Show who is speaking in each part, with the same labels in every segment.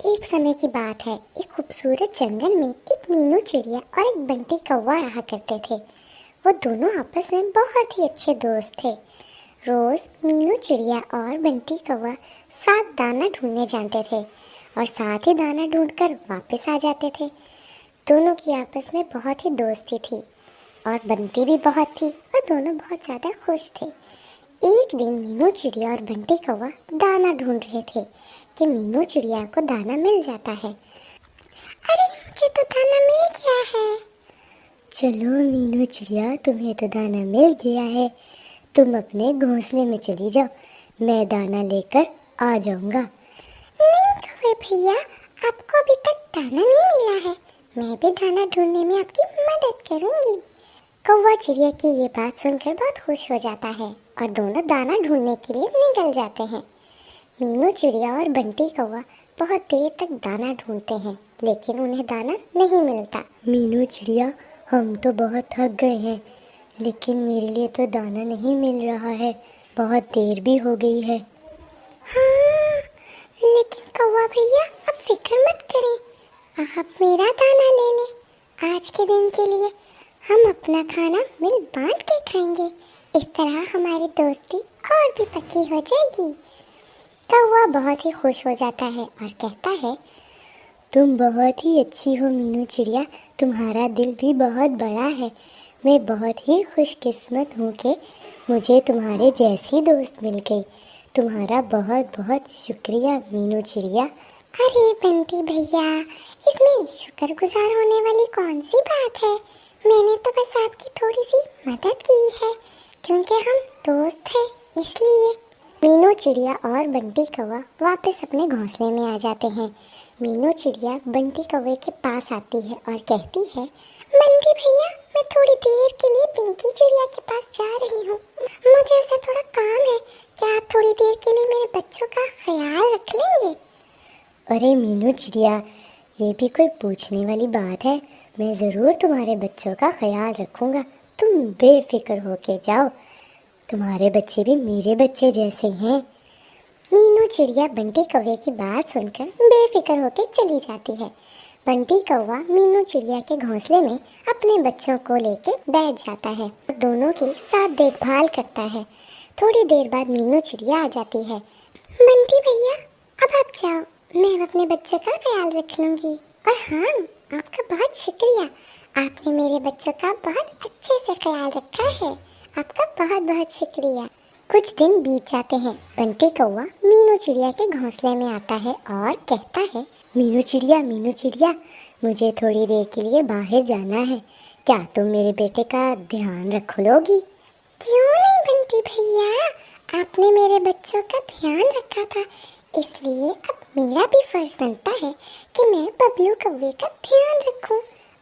Speaker 1: एक समय की बात है। एक खूबसूरत जंगल में एक मीनू चिड़िया और एक बंटी कौवा रहा करते थे। वो दोनों आपस में बहुत ही अच्छे दोस्त थे। रोज मीनू चिड़िया और बंटी कौवा साथ दाना ढूंढने जाते थे और साथ ही दाना ढूंढकर वापस आ जाते थे। दोनों की आपस में बहुत ही दोस्ती थी और बंटी भी बहुत थी और दोनों बहुत ज़्यादा खुश थे। एक दिन मीनू चिड़िया और बंटी कौवा दाना ढूंढ रहे थे कि मीनू चिड़िया को दाना मिल जाता है। अरे मुझे तो दाना मिल गया है। चलो मीनू चिड़िया, तुम्हें तो दाना मिल गया है, तुम अपने घोंसले में चली जाओ, मैं दाना लेकर आ जाऊंगा। नहीं कौवे भैया, आपको अभी तक दाना नहीं मिला है, मैं भी दाना ढूंढने में आपकी मदद करूंगी। कौवा चिड़िया की ये बात सुनकर बहुत खुश हो जाता है और दोनों दाना ढूंढने के लिए निकल जाते हैं। मीनू चिड़िया और बंटी कौवा बहुत देर तक दाना ढूंढते हैं लेकिन उन्हें दाना नहीं मिलता। मीनू चिड़िया, हम तो बहुत थक गए हैं लेकिन मेरे लिए तो दाना नहीं मिल रहा है, बहुत देर भी हो गई है। हाँ, लेकिन कौवा भैया आप फिक्र मत करें, आप मेरा दाना ले लें। आज के दिन के लिए हम अपना खाना मिल बांट के खाएंगे, इस तरह हमारी दोस्ती और भी पक्की हो जाएगी। कौवा बहुत ही खुश हो जाता है और कहता है, तुम बहुत ही अच्छी हो मीनू चिड़िया, तुम्हारा दिल भी बहुत बड़ा है। मैं बहुत ही खुशकिस्मत हूँ कि मुझे तुम्हारे जैसी दोस्त मिल गई। तुम्हारा बहुत बहुत शुक्रिया मीनू चिड़िया। अरे बंटी भैया, इसमें शुक्रगुजार होने वाली कौन सी बात है? मैंने तो बस आपकी थोड़ी सी मदद की है क्योंकि हम दोस्त हैं इसलिए। मीनू चिड़िया और बंटी कौवा वापस अपने घोंसले में आ जाते हैं। मीनू चिड़िया बंटी कौवे के पास आती है और कहती है, बंटी भैया, मैं थोड़ी देर के लिए पिंकी चिड़िया के पास जा रही हूँ, मुझे उससे थोड़ा काम है, क्या आप थोड़ी देर के लिए मेरे बच्चों का ख्याल रख लेंगे? अरे मीनू चिड़िया, ये भी कोई पूछने वाली बात है, मैं ज़रूर तुम्हारे बच्चों का ख्याल रखूँगा, तुम बेफिक्र होके जाओ, तुम्हारे बच्चे भी मेरे बच्चे जैसे हैं। मीनू चिड़िया बंटी कौवे की बात सुनकर बेफिक्र होकर चली जाती है। बंटी कौवा मीनू चिड़िया के घोंसले में अपने बच्चों को लेके बैठ जाता है और दोनों की साथ देखभाल करता है। थोड़ी देर बाद मीनू चिड़िया आ जाती है। बंटी भैया, अब आप जाओ, मैं अपने बच्चों का ख्याल रख लूँगी। और हाँ, आपका बहुत शुक्रिया, आपने मेरे बच्चों का बहुत अच्छे से ख्याल रखा है, आपका बहुत बहुत शुक्रिया। कुछ दिन बीत जाते हैं। बंटी कौवा मीनू चिड़िया के घोंसले में आता है और कहता है, मीनू चिड़िया, मुझे थोड़ी देर के लिए बाहर जाना है, क्या तुम मेरे बेटे का ध्यान रख लोगी? क्यों नहीं बंटी भैया, आपने मेरे बच्चों का ध्यान रखा था, इसलिए अब मेरा भी फर्ज बनता है कि मैं बबलू कौवे का ध्यान रखूं।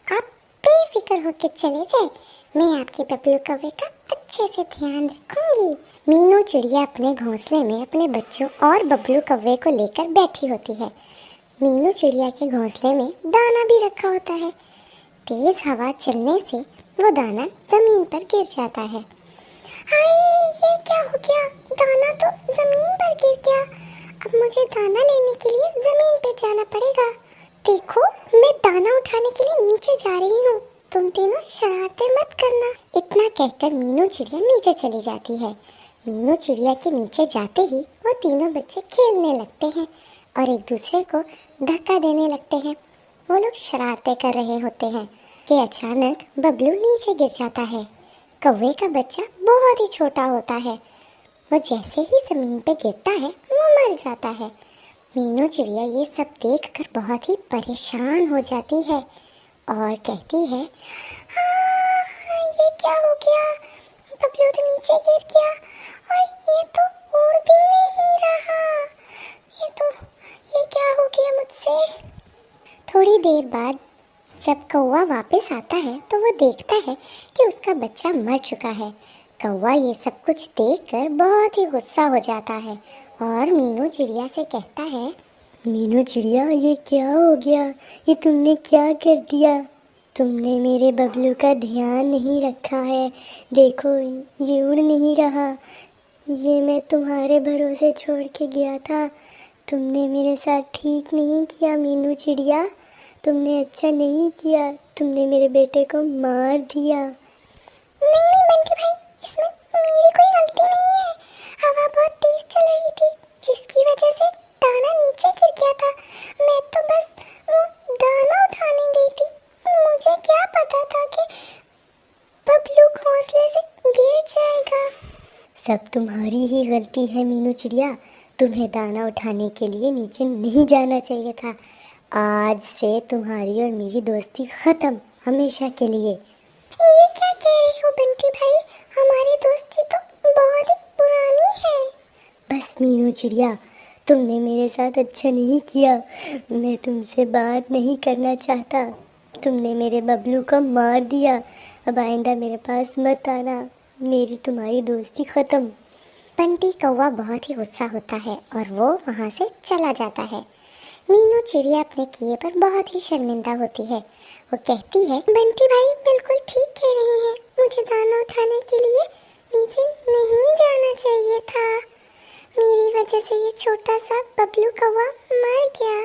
Speaker 1: आप बेफिक्र होकर चले जाए, मैं आपके बबलू कौवे का अच्छे से ध्यान रखूंगी। मीनू चिड़िया अपने घोंसले में अपने बच्चों और बबलू कौवे को लेकर बैठी होती है। मीनू चिड़िया के घोंसले में दाना भी रखा होता है। तेज हवा चलने से वो दाना जमीन पर गिर जाता है। हाय, ये क्या हो गया? दाना तो जमीन पर गिर गया। अब मुझे दाना लेने के लिए जमीन पे जाना पड़ेगा। देखो, मैं दाना उठाने के लिए नीचे जा रही हूँ, तुम तीनों शरारतें मत करना। इतना कहकर मीनू चिड़िया नीचे चली जाती है। मीनू चिड़िया के नीचे जाते ही वो तीनों बच्चे खेलने लगते हैं और एक दूसरे को धक्का देने लगते हैं। वो लोग शरारतें कर रहे होते हैं कि अचानक बबलू नीचे गिर जाता है। कौवे का बच्चा बहुत ही छोटा होता है, वो जैसे ही जमीन पे गिरता है वो मर जाता है। मीनू चिड़िया ये सब देखकर बहुत ही परेशान हो जाती है और कहती है, हाँ, ये क्या हो गया? बबलू तो नीचे गिर गया और ये तो उड़ भी नहीं रहा। ये क्या हो गया मुझसे? थोड़ी देर बाद जब कौवा वापस आता है तो वो देखता है कि उसका बच्चा मर चुका है। कौवा ये सब कुछ देखकर बहुत ही गुस्सा हो जाता है और मीनू चिड़िया से कहता है, मीनू चिड़िया, ये क्या हो गया? ये तुमने क्या कर दिया? तुमने मेरे बबलू का ध्यान नहीं रखा है, देखो ये उड़ नहीं रहा, ये मैं तुम्हारे भरोसे छोड़ के गया था, तुमने मेरे साथ ठीक नहीं किया मीनू चिड़िया, तुमने अच्छा नहीं किया, तुमने मेरे बेटे को मार दिया। नहीं नहीं बंटी भाई, इसमें मेरी कोई गलती नहीं है। हवा बहुत तेज चल रही थी जिसकी वजह से दाना नीचे गिर गया था। मैं तो बस वो दाना उठाने गई थी, मुझे क्या पता था कि बबलू घोंसले से गिर जाएगा। सब तुम्हारी ही गलती है मीनू चिड़िया, तुम्हें दाना उठाने के लिए नीचे नहीं जाना चाहिए था। आज से तुम्हारी और मेरी दोस्ती खत्म, हमेशा के लिए। ये क्या कह रही हो बंटी भाई, हमारी दोस्ती तो बहुत ही पुरानी है। बस मीनू चिड़िया, तुमने मेरे साथ अच्छा नहीं किया, मैं तुमसे बात नहीं करना चाहता। तुमने मेरे बबलू को मार दिया, अब आइंदा मेरे पास मत आना, मेरी तुम्हारी दोस्ती खत्म। बंटी कौवा बहुत ही गुस्सा होता है और वो वहाँ से चला जाता है। मीनू चिड़िया अपने किए पर बहुत ही शर्मिंदा होती है। वो कहती है, बंटी भाई बिल्कुल ठीक कह रहे हैं, मुझे दाना उठाने के लिए नीचे नहीं जाना चाहिए था। मेरी वजह से ये छोटा सा बबलू कौवा मर गया।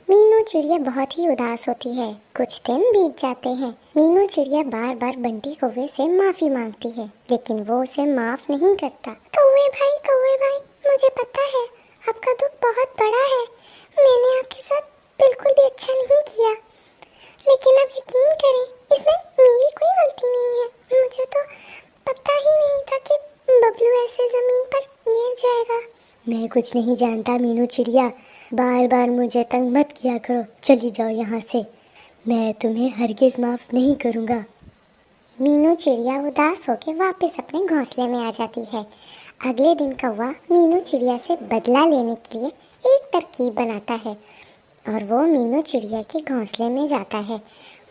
Speaker 1: मीनू चिड़िया बहुत ही उदास होती है। कुछ दिन बीत जाते हैं। मीनू चिड़िया बार बार बंटी कौवे से माफी मांगती है, लेकिन वो उसे माफ नहीं करता। कौवे भाई, मुझे पता है आपका दुख बहुत बड़ा है, मैंने आपके साथ बिल्कुल भी अच्छा नहीं किया, लेकिन आप यकीन करें, इसमें मेरी कोई गलती नहीं है। मुझे तो पता ही नहीं था कि बबलू ऐसे जमीन पर गिर जाएगा। मैं कुछ नहीं जानता मीनू चिड़िया, बार बार मुझे तंग मत किया करो, चली जाओ यहाँ से, मैं तुम्हें हरगिज माफ नहीं करूँगा। मीनू चिड़िया उदास होकर वापस अपने घोंसले में आ जाती है। अगले दिन कौवा मीनू चिड़िया से बदला लेने के लिए एक तरकीब बनाता है और वो मीनू चिड़िया के घोंसले में जाता है।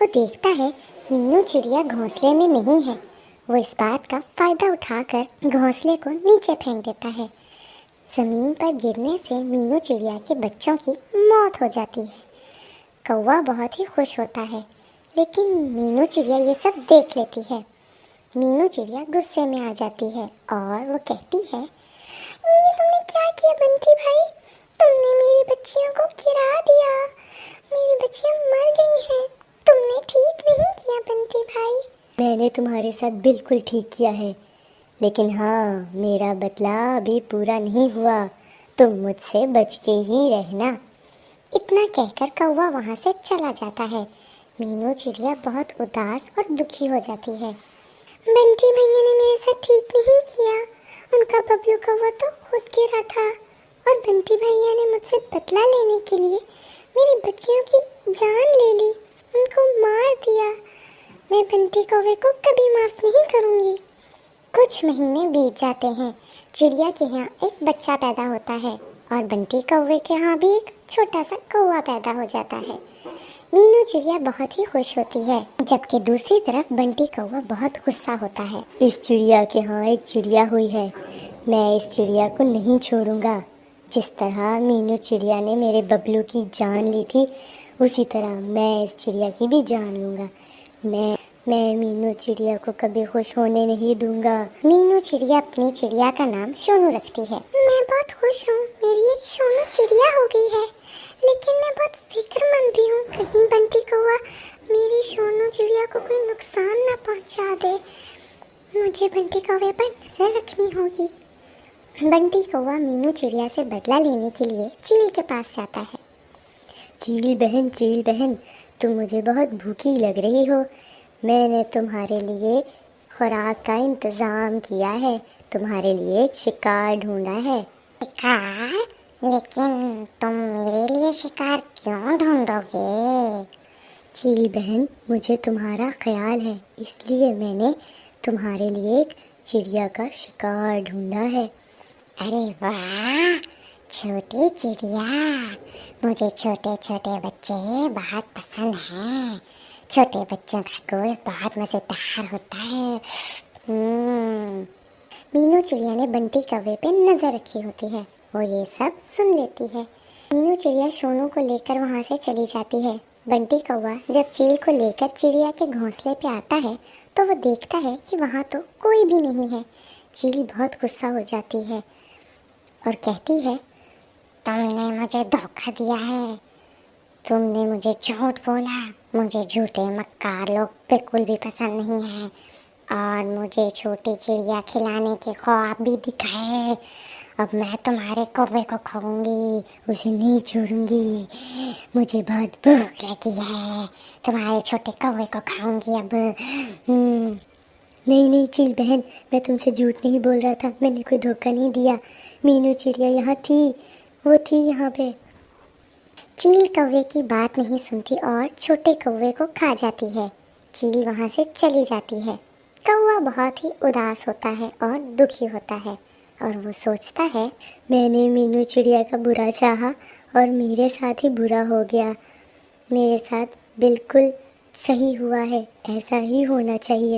Speaker 1: वो देखता है मीनू चिड़िया घोंसले में नहीं है। वो इस बात का फ़ायदा उठाकर घोंसले को नीचे फेंक देता है। ज़मीन पर गिरने से मीनू चिड़िया के बच्चों की मौत हो जाती है। कौवा बहुत ही खुश होता है, लेकिन मीनू चिड़िया ये सब देख लेती है। मीनू चिड़िया गुस्से में आ जाती है और वो कहती है, ये तुमने क्या किया बंटी भाई, तुमने मेरी बच्चियों को गिरा दिया, मेरी बच्चियां मर गई हैं, तुमने ठीक नहीं किया बंटी भाई। मैंने तुम्हारे साथ बिल्कुल ठीक किया है, लेकिन हाँ, मेरा बदला अभी पूरा नहीं हुआ, तुम मुझसे बच के ही रहना। इतना कहकर कौवा वहाँ से चला जाता है। मीनू चिड़िया बहुत उदास और दुखी हो जाती है। बंटी भैया ने मेरे साथ ठीक नहीं किया, उनका बबलू कौवा तो खुद गिरा था और बंटी भैया ने मुझसे बदला लेने के लिए मेरी बच्चियों की जान ले ली, उनको मार दिया। मैं बंटी कौवे को कभी माफ़ नहीं करूँगी। कुछ महीने बीत जाते हैं। चिड़िया के यहाँ एक बच्चा पैदा होता है और बंटी कौवे के यहाँ भी एक छोटा सा कौवा पैदा हो जाता है। मीनू चिड़िया बहुत ही खुश होती है, जबकि दूसरी तरफ बंटी कौवा बहुत गुस्सा होता है। इस चिड़िया के यहाँ एक चिड़िया हुई है, मैं इस चिड़िया को नहीं छोड़ूंगा। जिस तरह मीनू चिड़िया ने मेरे बबलू की जान ली थी, उसी तरह मैं इस चिड़िया की भी जान लूँगा। मैं मीनू चिड़िया को कभी खुश होने नहीं दूंगा। मीनू चिड़िया अपनी चिड़िया का नाम सोनू रखती है। मैं बहुत खुश हूँ, मेरी एक सोनू चिड़िया हो गई है, लेकिन मैं बहुत फिक्रमंद भी हूँ, कहीं बंटी कौवा मेरी सोनू चिड़िया को कोई नुकसान ना पहुँचा दे। मुझे बंटी कौवे पर नजर रखनी होगी। बंटी कौवा मीनू चिड़िया से बदला लेने के लिए चील के पास जाता है। चील बहन, तुम मुझे बहुत भूखी लग रही हो, मैंने तुम्हारे लिए खुराक का इंतज़ाम किया है, तुम्हारे लिए एक शिकार ढूंढा है। शिकार? लेकिन तुम मेरे लिए शिकार क्यों ढूंढोगे? चील बहन, मुझे तुम्हारा ख्याल है, इसलिए मैंने तुम्हारे लिए एक चिड़िया का शिकार ढूंढा है। अरे वाह, छोटी चिड़िया, मुझे छोटे छोटे बच्चे बहुत पसंद हैं। छोटे बच्चों का गोश्त बहुत मज़ेदार होता है। मीनू चिड़िया ने बंटी कौवे पे नज़र रखी होती है, वो ये सब सुन लेती है। मीनू चिड़िया सोनू को लेकर वहाँ से चली जाती है। बंटी कौवा जब चील को लेकर चिड़िया के घोंसले पे आता है तो वो देखता है कि वहाँ तो कोई भी नहीं है। चील बहुत गुस्सा हो जाती है और कहती है, तुमने मुझे धोखा दिया है। तुमने मुझे झूठ बोला। मुझे झूठे मक्कार लोग बिल्कुल भी पसंद नहीं है। और मुझे छोटी चिड़िया खिलाने के ख्वाब भी दिखाए। अब मैं तुम्हारे कौवे को खाऊंगी, उसे नहीं छोड़ूंगी। मुझे बहुत भूख लगी है, तुम्हारे छोटे कौवे को खाऊंगी अब। नहीं नहीं चील बहन, मैं तुमसे झूठ नहीं बोल रहा था, मैंने कोई धोखा नहीं दिया। मीनू चिड़िया यहाँ थी, वो थी यहाँ पे। चील कौवे की बात नहीं सुनती और छोटे कौवे को खा जाती है। चील वहाँ से चली जाती है। कौवा बहुत ही उदास होता है और दुखी होता है और वो सोचता है, मैंने मीनू चिड़िया का बुरा चाहा और मेरे साथ ही बुरा हो गया। मेरे साथ बिल्कुल सही हुआ है, ऐसा ही होना चाहिए।